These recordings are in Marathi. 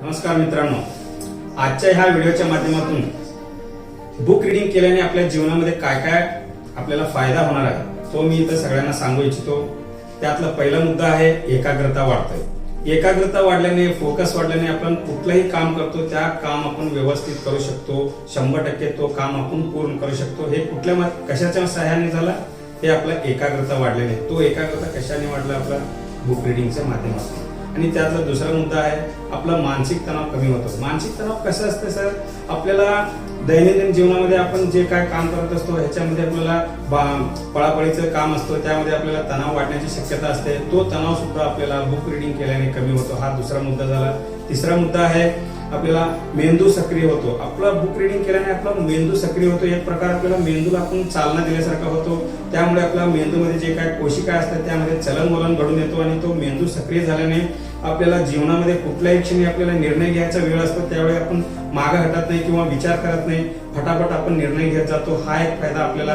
नमस्कार मित्रांनो, आजच्या ह्या व्हिडिओच्या माध्यमातून बुक रीडिंग केल्याने आपल्या जीवनामध्ये काय काय आपल्याला फायदा होणार आहे तो मी इथं सगळ्यांना सांगू इच्छितो। त्यातला पहिला मुद्दा आहे एकाग्रता वाढते। एकाग्रता वाढल्याने, फोकस वाढल्याने आपण कुठलंही काम करतो त्या काम आपण व्यवस्थित करू शकतो। 100% तो काम आपण पूर्ण करू शकतो। हे कुठल्या कशाच्या सहाय्याने झालं? हे आपला एकाग्रता वाढल्याने। तो एकाग्रता कशाने वाढला? आपला बुक रीडिंगच्या माध्यमातून। आणि त्यातला दुसरा मुद्दा आहे आपला मानसिक तणाव कमी होतो। मानसिक तणाव कसं असतं सर? आपल्याला दैनंदिन जीवनामध्ये आपण जे काय काम करत असतो ह्याच्यामध्ये आपल्याला पळापळीचं काम असतं, त्यामध्ये आपल्याला तणाव वाढण्याची शक्यता असते। तो तणाव सुद्धा आपल्याला बुक रीडिंग केल्याने कमी होतो। हा दुसरा मुद्दा झाला। तिसरा मुद्दा आहे आपल्याला मेंदू सक्रिय होतो। आपला बुक रीडिंग केल्याने आपला मेंदू सक्रिय होतो। एक प्रकार आपल्याला मेंदूला आपण चालना दिल्यासारखा होतो। त्यामुळे आपल्या मेंदूमध्ये जे काय कोशिका असतात त्यामध्ये चलनवलन घडून येतो आणि तो मेंदू सक्रिय झाल्याने आपल्याला जीवनामध्ये कुठल्याही क्षणी आपल्याला निर्णय घ्यायचा वेळ असतो त्यावेळी आपण मागे हटत नाही किंवा विचार करत नाही, फटाफट आपण निर्णय घेत जातो। हा एक फायदा आपल्याला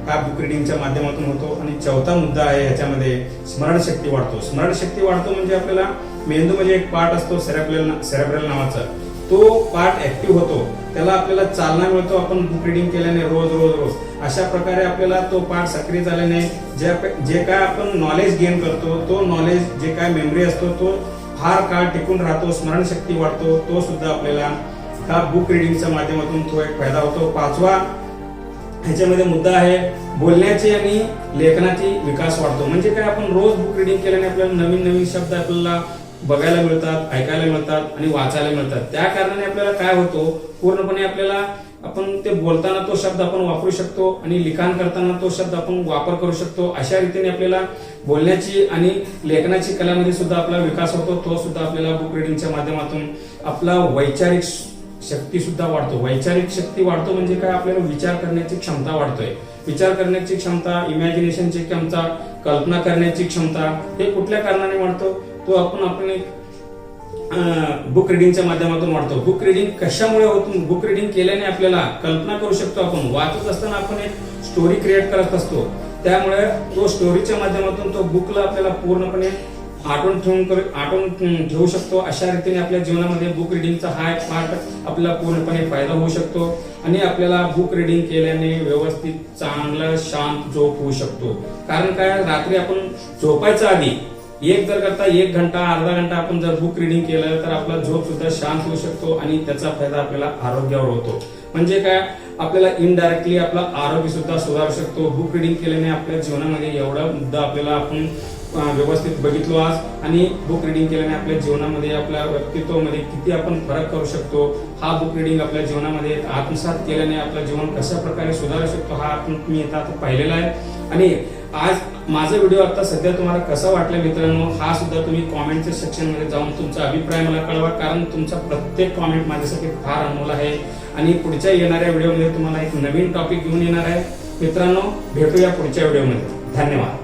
हा बुक रीडिंगच्या माध्यमातून होतो। आणि चौथा मुद्दा आहे ह्याच्यामध्ये स्मरणशक्ती वाढतो। स्मरणशक्ती वाढतो म्हणजे आपल्याला मेंदूमध्ये एक पार्ट असतो सेरेब्रल नावाचा, तो पार्ट ऍक्टिव्ह होतो, त्याला आपल्याला चालना मिळतो आपण बुक रीडिंग केल्याने रोज रोज रोज। अशा प्रकारे आपल्याला तो पार्ट सक्रिय झाल्याने जे काय आपण नॉलेज गेन करतो, तो नॉलेज जे काय मेमरी असतो तो फार काळ टिकून राहतो। स्मरणशक्ती वाढतो, तो सुद्धा आपल्याला हा बुक रीडिंगच्या माध्यमातून तो एक फायदा होतो। पाचवा ह्याच्यामध्ये मुद्दा आहे बोलण्याची आणि लेखनाची विकास वाढतो। म्हणजे काय, आपण रोज बुक रीडिंग केल्याने आपल्याला नवीन नवीन शब्द आपल्याला बघायला मिळतात, ऐकायला मिळतात आणि वाचायला मिळतात। त्या कारणाने आपल्याला काय होतो, पूर्णपणे आपल्याला आपण ते बोलताना तो शब्द आपण वापरू शकतो आणि लिखाण करताना तो शब्द आपण वापर करू शकतो। अशा रीतीने आपल्याला बोलण्याची आणि लेखनाची कलेमध्ये सुद्धा आपला विकास होतो। तो सुद्धा आपल्याला बुक रीडिंगच्या माध्यमातून आपला वैचारिक शक्ती सुद्धा वाढतो। वैचारिक शक्ती वाढतो म्हणजे काय, आपल्याला विचार करण्याची क्षमता वाढतोय। विचार करण्याची क्षमता, इमॅजिनेशनची क्षमता, कल्पना करण्याची क्षमता, हे कुठल्या कारणाने वाढतो? तो आपण बुक रीडिंगच्या माध्यमातून वाढतो। बुक रीडिंग कशामुळे होतो? बुक रीडिंग केल्याने आपल्याला कल्पना करू शकतो। आपण वाचत असताना आपण एक स्टोरी क्रिएट करत असतो, त्यामुळे तो स्टोरीच्या माध्यमातून तो बुकला आपल्याला पूर्णपणे आठवून ठेवू शकतो। अशा रीतीने आपल्या जीवनामध्ये बुक रीडिंगचा हा एक पार्ट आपल्याला पूर्णपणे फायदा होऊ शकतो। आणि आपल्याला बुक रीडिंग केल्याने व्यवस्थित चांगला शांत झोप होऊ शकतो। कारण काय, रात्री आपण झोपायच्या आधी एक घंटा अर्धा घंटा आपण जर बुक रीडिंग केलं तर आपला झोप सुद्धा शांत होऊ शकतो आणि त्याचा फायदा आपल्याला आरोग्यावर होतो। म्हणजे काय, आपल्याला इनडायरेक्टली आपला आरोग्य सुद्धा सुधारू शकतो। बुक रीडिंग केल्याने आपल्या जीवनामध्ये एवढा मुद्दा आपल्याला आपण व्यवस्थित बघितलो आज। आणि बुक रीडिंग केल्याने आपल्या जीवनामध्ये, आपल्या व्यक्तित्वामध्ये किती आपण फरक करू शकतो, हा बुक रीडिंग आपल्या जीवनामध्ये आत्मसात केल्याने आपलं जीवन कशा प्रकारे सुधारू शकतो हा आपण तुम्ही आता पाहिलेला आहे। आणि आज माझा व्हिडिओ आता सध्या तुम्हाला कसा वाटला मित्रांनो, हा सुद्धा तुम्ही कॉमेंटच्या सेक्शन मध्ये जाऊन तुमचा अभिप्राय मला कळवा, कारण तुमचा प्रत्येक कॉमेंट माझ्यासाठी फार अनमोल आहे। आणि पुढच्या येणाऱ्या व्हिडिओमध्ये तुम्हाला एक नवीन टॉपिक घेऊन येणार आहे मित्रांनो। भेटूया पुढच्या व्हिडिओमध्ये। धन्यवाद।